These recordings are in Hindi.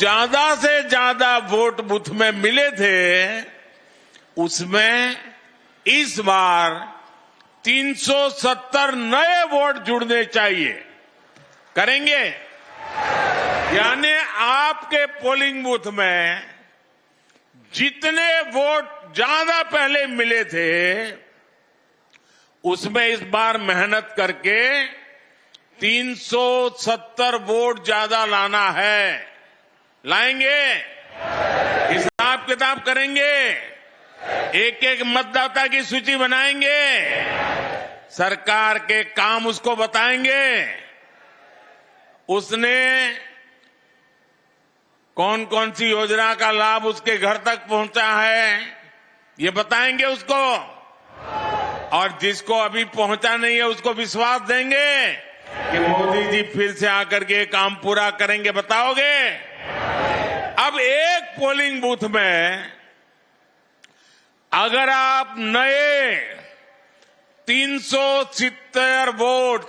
ज्यादा से ज्यादा वोट बूथ में मिले थे, उसमें इस बार 370 नए वोट जुड़ने चाहिए। करेंगे? यानी आपके पोलिंग बूथ में जितने वोट ज्यादा पहले मिले थे, उसमें इस बार मेहनत करके 370 वोट ज्यादा लाना है। लाएंगे? हिसाब किताब करेंगे? एक एक मतदाता की सूची बनाएंगे, सरकार के काम उसको बताएंगे, उसने कौन कौन सी योजना का लाभ उसके घर तक पहुंचा है, ये बताएंगे उसको, और जिसको अभी पहुंचा नहीं है उसको विश्वास देंगे कि मोदी जी फिर से आकर के काम पूरा करेंगे। बताओगे? अब एक पोलिंग बूथ में अगर आप नए 370 वोट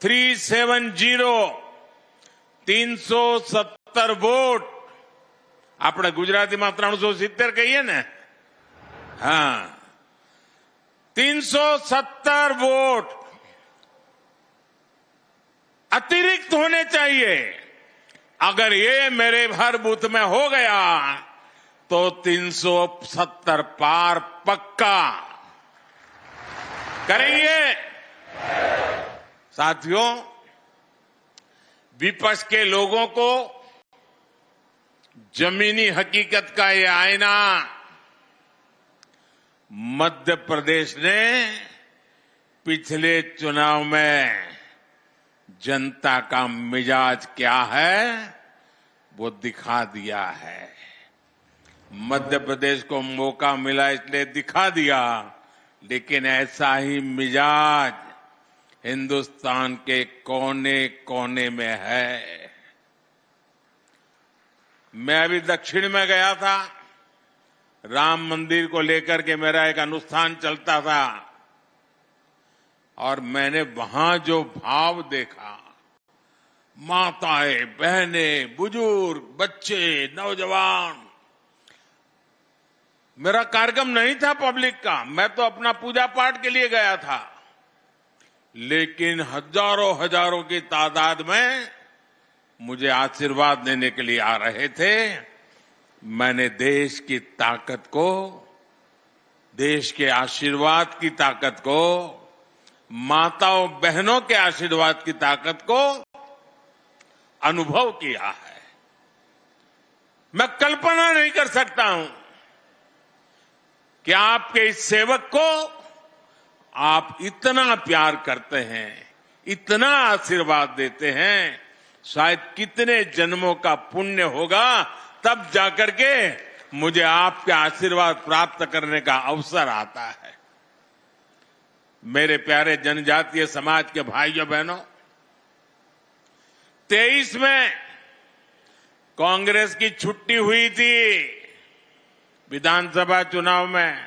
370 वोट આપણે ગુજરાતીમાં 370 કહીએ ને, હા, 370 वोट अतिरिक्त होने चाहिए। अगर ये मेरे हर बूथ में हो गया तो 370 पार पक्का करेंगे। साथियों, विपक्ष के लोगों को जमीनी हकीकत का ये आईना मध्य प्रदेश ने पिछले चुनाव में जनता का मिजाज क्या है वो दिखा दिया है। मध्य प्रदेश को मौका मिला इसलिए दिखा दिया, लेकिन ऐसा ही मिजाज हिंदुस्तान के कोने कोने में है। मैं अभी दक्षिण में गया था, राम मंदिर को लेकर के मेरा एक अनुष्ठान चलता था, और मैंने वहां जो भाव देखा, माताएं, बहनें, बुजुर्ग, बच्चे, नौजवान। मेरा कार्यक्रम नहीं था पब्लिक का, मैं तो अपना पूजा पाठ के लिए गया था, लेकिन हजारों हजारों की तादाद में मुझे आशीर्वाद देने के लिए आ रहे थे। मैंने देश की ताकत को, देश के आशीर्वाद की ताकत को, माताओं बहनों के आशीर्वाद की ताकत को अनुभव किया है। मैं कल्पना नहीं कर सकता हूं कि आपके इस सेवक को आप इतना प्यार करते हैं, इतना आशीर्वाद देते हैं। शायद कितने जन्मों का पुण्य होगा, तब जाकर के मुझे आपके आशीर्वाद प्राप्त करने का अवसर आता है। मेरे प्यारे जनजातीय समाज के भाइयों बहनों, 23 में कांग्रेस की छुट्टी हुई थी विधानसभा चुनाव में,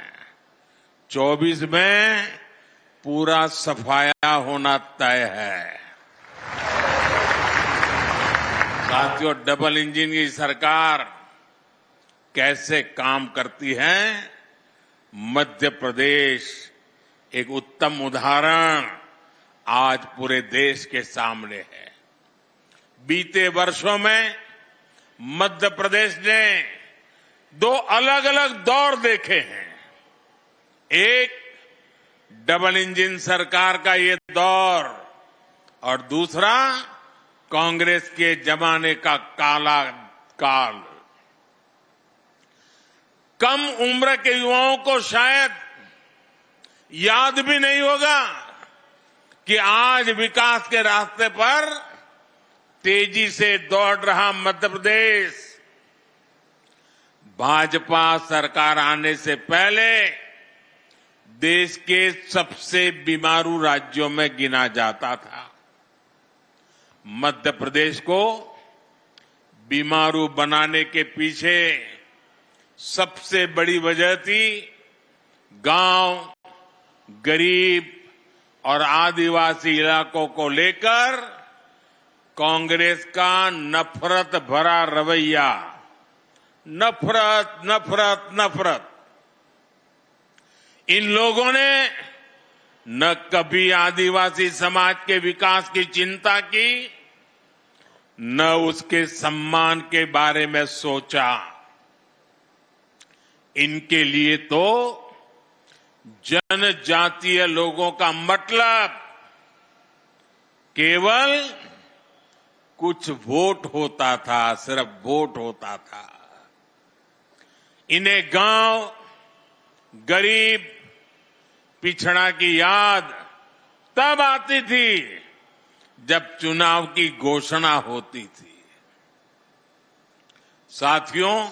24 में पूरा सफाया होना तय है। साथियों, डबल इंजन की सरकार कैसे काम करती है, मध्य प्रदेश एक उत्तम उदाहरण आज पूरे देश के सामने है। बीते वर्षों में मध्य प्रदेश ने दो अलग अलग दौर देखे हैं। एक डबल इंजन सरकार का ये दौर, और दूसरा कांग्रेस के जमाने का काला काल। कम उम्र के युवाओं को शायद याद भी नहीं होगा कि आज विकास के रास्ते पर तेजी से दौड़ रहा मध्य प्रदेश भाजपा सरकार आने से पहले देश के सबसे बीमारू राज्यों में गिना जाता था। मध्य प्रदेश को बीमारू बनाने के पीछे सबसे बड़ी वजह थी गांव, गरीब और आदिवासी इलाकों को लेकर कांग्रेस का नफरत भरा रवैया, नफरत नफरत नफरत, इन लोगों ने न कभी आदिवासी समाज के विकास की चिंता की, न उसके सम्मान के बारे में सोचा। इनके लिए तो जनजातीय लोगों का मतलब केवल कुछ वोट होता था, सिर्फ वोट होता था। इन्हें गांव, गरीब, पिछड़ा की याद तब आती थी जब चुनाव की घोषणा होती थी। साथियों,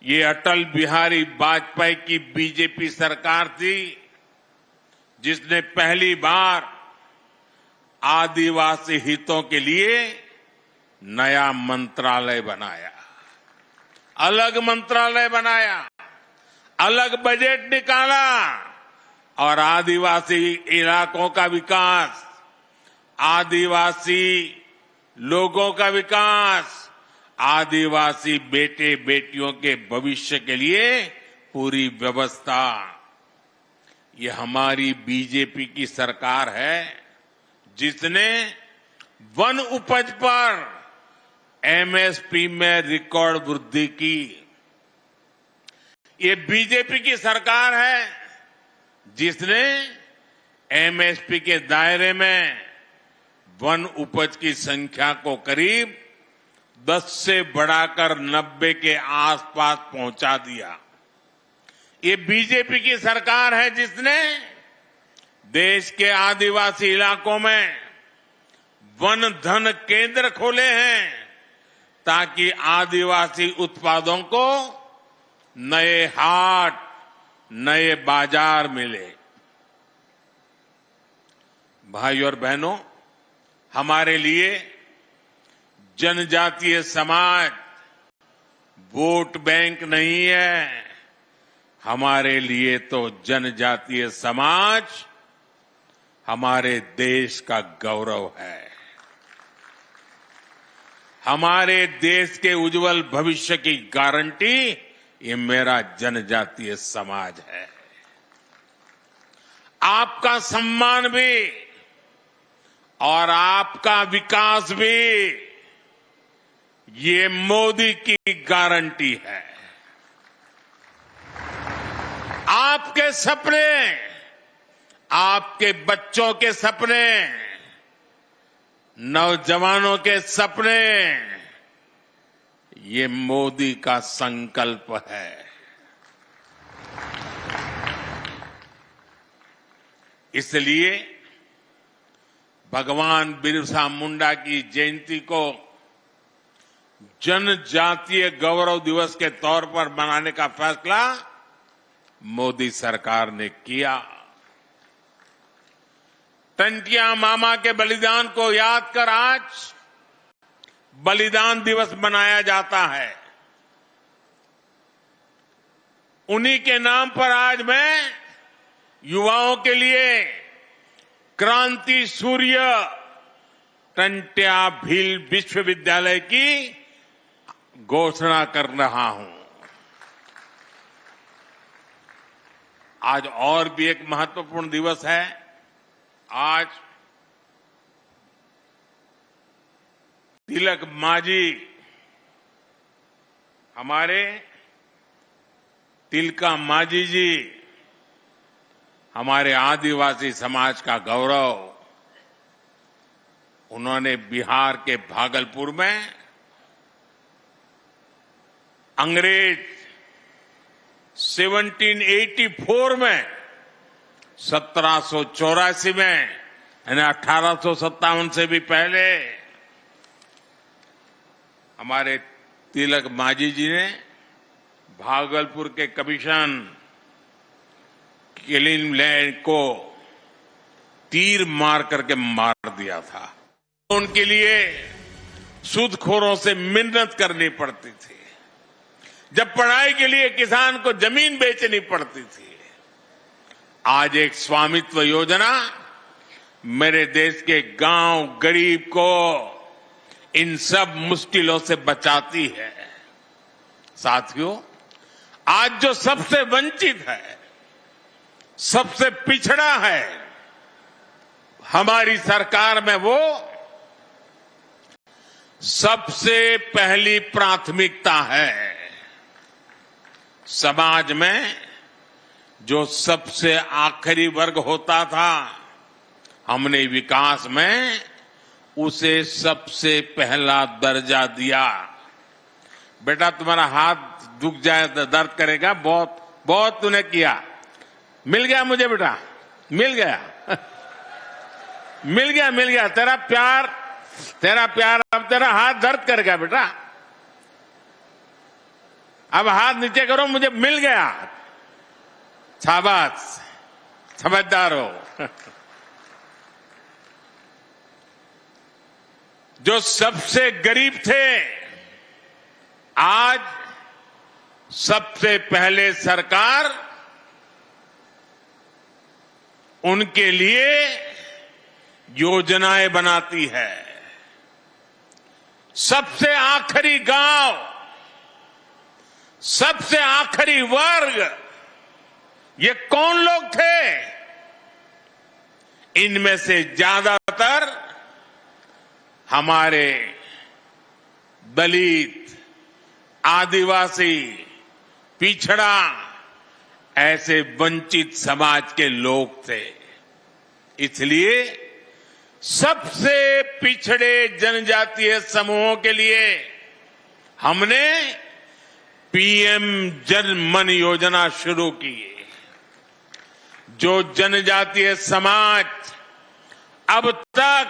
ये अटल बिहारी वाजपेयी की बीजेपी सरकार थी जिसने पहली बार आदिवासी हितों के लिए नया मंत्रालय बनाया, अलग मंत्रालय बनाया, अलग बजट निकाला और आदिवासी इलाकों का विकास, आदिवासी लोगों का विकास, आदिवासी बेटे बेटियों के भविष्य के लिए पूरी व्यवस्था। ये हमारी बीजेपी की सरकार है जिसने वन उपज पर एमएसपी में रिकॉर्ड वृद्धि की। ये बीजेपी की सरकार है जिसने एमएसपी के दायरे में वन उपज की संख्या को करीब 10 से बढ़ाकर 90 के आसपास पहुंचा दिया। ये बीजेपी की सरकार है जिसने देश के आदिवासी इलाकों में वन धन केंद्र खोले हैं ताकि आदिवासी उत्पादों को नए हाट, नए बाजार मिले। भाइयों और बहनों, हमारे लिए जनजातीय समाज वोट बैंक नहीं है। हमारे लिए तो जनजातीय समाज हमारे देश का गौरव है। हमारे देश के उज्जवल भविष्य की गारंटी ये मेरा जनजातीय समाज है। आपका सम्मान भी और आपका विकास भी ये मोदी की गारंटी है। आपके सपने, आपके बच्चों के सपने, नौजवानों के सपने, ये मोदी का संकल्प है। इसलिए भगवान बिरसा मुंडा की जयंती को जनजातीय गौरव दिवस के तौर पर मनाने का फैसला मोदी सरकार ने किया। टंटिया मामा के बलिदान को याद कर आज बलिदान दिवस मनाया जाता है। उन्हीं के नाम पर आज मैं युवाओं के लिए क्रांति सूर्य टंट्या भील विश्वविद्यालय की घोषणा कर रहा हूं। आज और भी एक महत्वपूर्ण दिवस है। आज तिलक मांझी, हमारे तिलका मांझी जी, हमारे आदिवासी समाज का गौरव, उन्होंने बिहार के भागलपुर में अंग्रेज 1784 में 1784 में यानी 1857 से भी पहले हमारे तिलक मांझी जी ने भागलपुर के कमीशन किलिंगलैंड को तीर मार करके मार दिया था। उनके लिए सूदखोरों से मिन्नत करनी पड़ती थी। जब पढ़ाई के लिए किसान को जमीन बेचनी पड़ती थी। आज एक स्वामित्व योजना मेरे देश के गांव गरीब को इन सब मुश्किलों से बचाती है। साथियों, आज जो सबसे वंचित है, सबसे पिछड़ा है, हमारी सरकार में वो सबसे पहली प्राथमिकता है। समाज में जो सबसे आखिरी वर्ग होता था, हमने विकास में उसे सबसे पहला दर्जा दिया। बेटा, तुम्हारा हाथ दुख जाए तो दर्द करेगा, बहुत बहुत तूने किया। मिल गया मुझे बेटा, मिल गया मिल गया तेरा प्यार, अब तेरा हाथ दर्द करेगा बेटा। अब हाथ नीचे करो, मुझे मिल गया। शाबाश, समझदार हो। जो सबसे गरीब थे, आज सबसे पहले सरकार उनके लिए योजनाएं बनाती है। सबसे आखिरी गांव, सबसे आखिरी वर्ग, ये कौन लोग थे? इनमें से ज्यादातर हमारे दलित, आदिवासी, पिछड़ा, ऐसे वंचित समाज के लोग थे। इसलिए सबसे पिछड़े जनजातीय समूहों के लिए हमने पीएम जन मन योजना शुरू की। जो जनजातीय समाज अब तक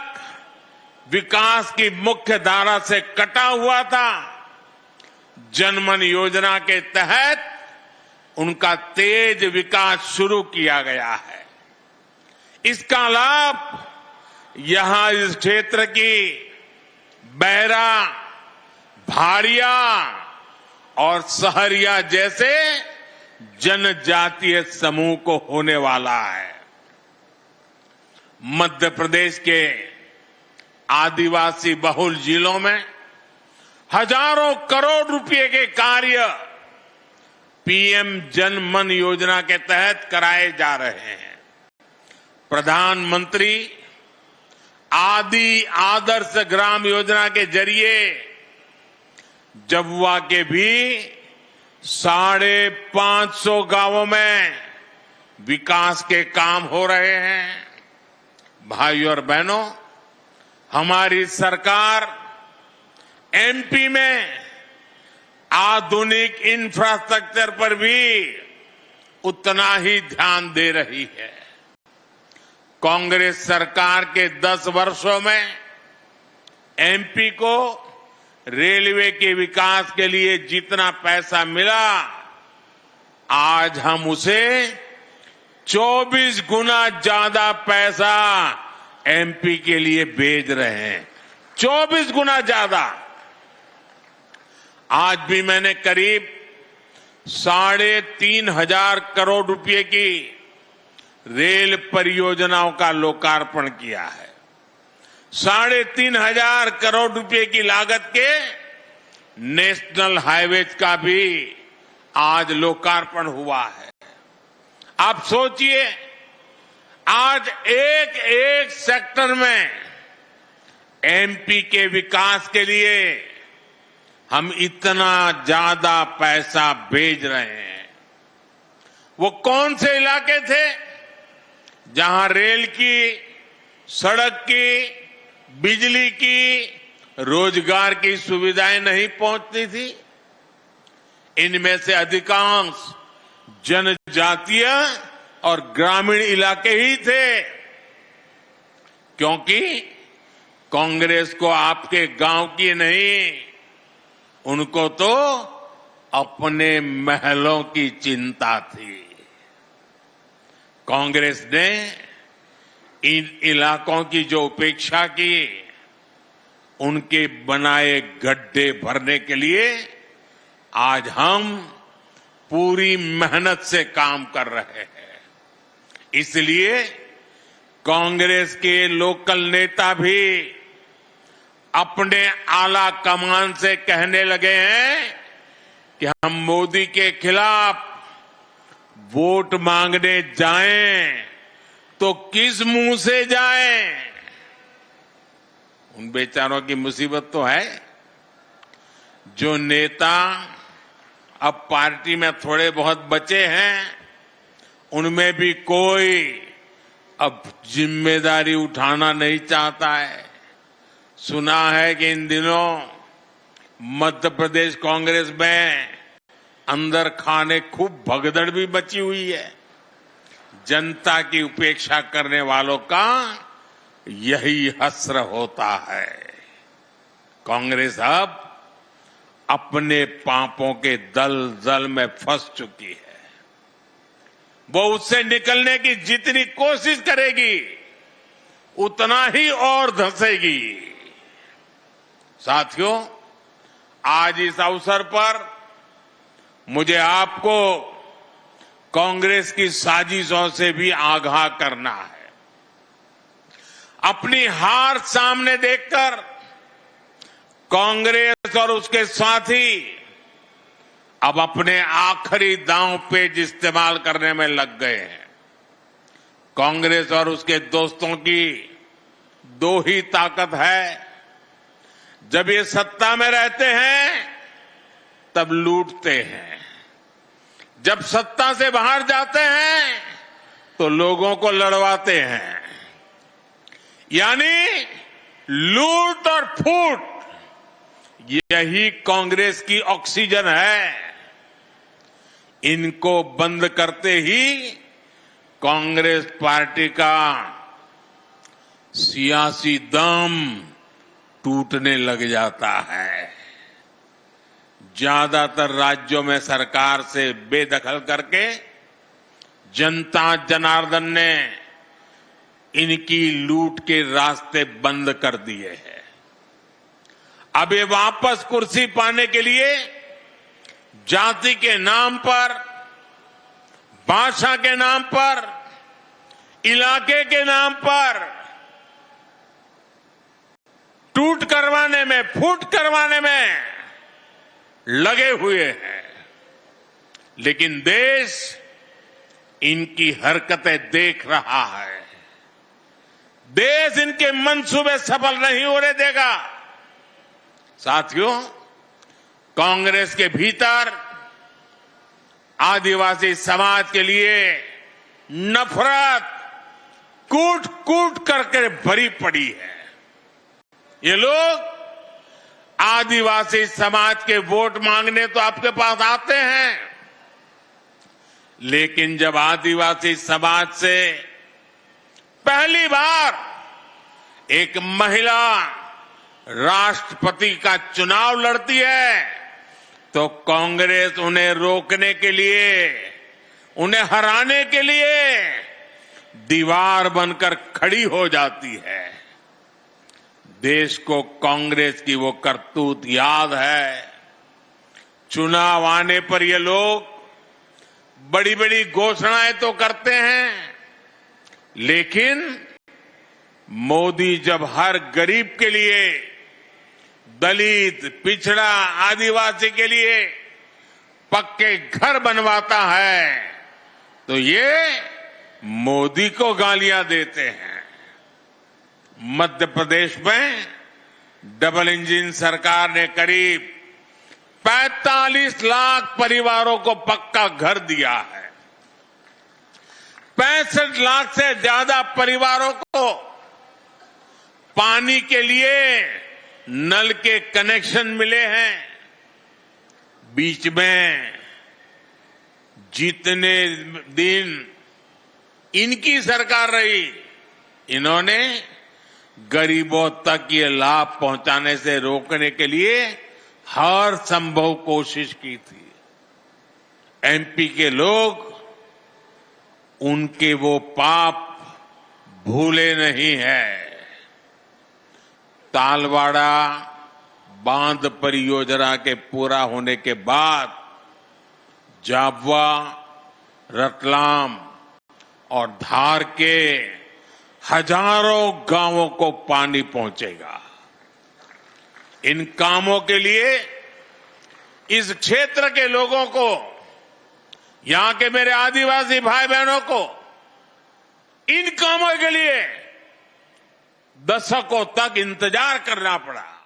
विकास की मुख्य धारा से कटा हुआ था, जनमन योजना के तहत उनका तेज विकास शुरू किया गया है। इसका लाभ यहां इस क्षेत्र की बैरा, भारिया और सहरिया जैसे जनजातीय समूह को होने वाला है। मध्य प्रदेश के आदिवासी बहुल जिलों में हजारों करोड़ रुपए के कार्य पीएम जन मन योजना के तहत कराए जा रहे हैं। प्रधानमंत्री आदि आदर्श ग्राम योजना के जरिए झाबुआ के भी 550 गांवों में विकास के काम हो रहे हैं। भाइयों और बहनों, हमारी सरकार एमपी में आधुनिक इंफ्रास्ट्रक्चर पर भी उतना ही ध्यान दे रही है। कांग्रेस सरकार के 10 वर्षों में एमपी को रेलवे के विकास के लिए जितना पैसा मिला, आज हम उसे 24 गुना ज्यादा पैसा एमपी के लिए भेज रहे हैं। 24 गुना ज्यादा। आज भी मैंने करीब 3,500 करोड़ रुपए की रेल परियोजनाओं का लोकार्पण किया है। 3,500 करोड़ रुपए की लागत के नेशनल हाईवेज का भी आज लोकार्पण हुआ है। आप सोचिए, आज एक एक सेक्टर में एमपी के विकास के लिए हम इतना ज्यादा पैसा भेज रहे हैं। वो कौन से इलाके थे जहां रेल की, सड़क की, बिजली की, रोजगार की सुविधाएं नहीं पहुंचती थी? इनमें से अधिकांश जनजातीय और ग्रामीण इलाके ही थे, क्योंकि कांग्रेस को आपके गांव की नहीं, उनको तो अपने महलों की चिंता थी। कांग्रेस ने इन इलाकों की जो उपेक्षा की, उनके बनाए गड्ढे भरने के लिए आज हम पूरी मेहनत से काम कर रहे हैं। इसलिए कांग्रेस के लोकल नेता भी अपने आला कमान से कहने लगे हैं कि हम मोदी के खिलाफ वोट मांगने जाएं तो किस मुंह से जाएं? उन बेचारों की मुसीबत तो है जो नेता अब पार्टी में थोड़े बहुत बचे हैं, उनमें भी कोई अब जिम्मेदारी उठाना नहीं चाहता है। सुना है कि इन दिनों मध्य प्रदेश कांग्रेस में अंदर खाने खूब भगदड़ भी बची हुई है। जनता की उपेक्षा करने वालों का यही हश्र होता है। कांग्रेस अब अपने पापों के दलदल में फंस चुकी है। वो उससे निकलने की जितनी कोशिश करेगी उतना ही और धंसेगी। साथियों, आज इस अवसर पर मुझे आपको कांग्रेस की साजिशों से भी आगाह करना है। अपनी हार सामने देखकर कांग्रेस और उसके साथी अब अपने आखिरी दांव पेच इस्तेमाल करने में लग गए हैं। कांग्रेस और उसके दोस्तों की दो ही ताकत है। जब ये सत्ता में रहते हैं तब लूटते हैं, जब सत्ता से बाहर जाते हैं तो लोगों को लड़वाते हैं। यानी लूट और फूट, यही कांग्रेस की ऑक्सीजन है। इनको बंद करते ही कांग्रेस पार्टी का सियासी दम टूटने लग जाता है। ज्यादातर राज्यों में सरकार से बेदखल करके जनता जनार्दन ने इनकी लूट के रास्ते बंद कर दिए हैं। अब ये वापस कुर्सी पाने के लिए जाति के नाम पर, भाषा के नाम पर, इलाके के नाम पर टूट करवाने में, फूट करवाने में लगे हुए हैं। लेकिन देश इनकी हरकतें देख रहा है। देश इनके मंसूबे सफल नहीं होने देगा। साथियों, कांग्रेस के भीतर आदिवासी समाज के लिए नफरत कूट कूट करके भरी पड़ी है। ये लोग आदिवासी समाज के वोट मांगने तो आपके पास आते हैं, लेकिन जब आदिवासी समाज से पहली बार एक महिला राष्ट्रपति का चुनाव लड़ती है तो कांग्रेस उन्हें रोकने के लिए, उन्हें हराने के लिए दीवार बनकर खड़ी हो जाती है। देश को कांग्रेस की वो करतूत याद है। चुनाव आने पर ये लोग बड़ी बड़ी घोषणाएं तो करते हैं, लेकिन मोदी जब हर गरीब के लिए, दलित, पिछड़ा, आदिवासी के लिए पक्के घर बनवाता है तो ये मोदी को गालियां देते हैं। मध्य प्रदेश में डबल इंजन सरकार ने करीब 45 लाख परिवारों को पक्का घर दिया है। 65 लाख से ज्यादा परिवारों को पानी के लिए नल के कनेक्शन मिले हैं। बीच में जितने दिन इनकी सरकार रही, इन्होंने गरीबों तक ये लाभ पहुंचाने से रोकने के लिए हर संभव कोशिश की थी। एमपी के लोग उनके वो पाप भूले नहीं हैं। तालवाड़ा बांध परियोजना के पूरा होने के बाद झाबुआ, रतलाम और धार के हजारों गांवों को पानी पहुंचेगा। इन कामों के लिए इस क्षेत्र के लोगों को, यहां के मेरे आदिवासी भाई बहनों को इन कामों के लिए दशकों तक इंतजार करना पड़ा।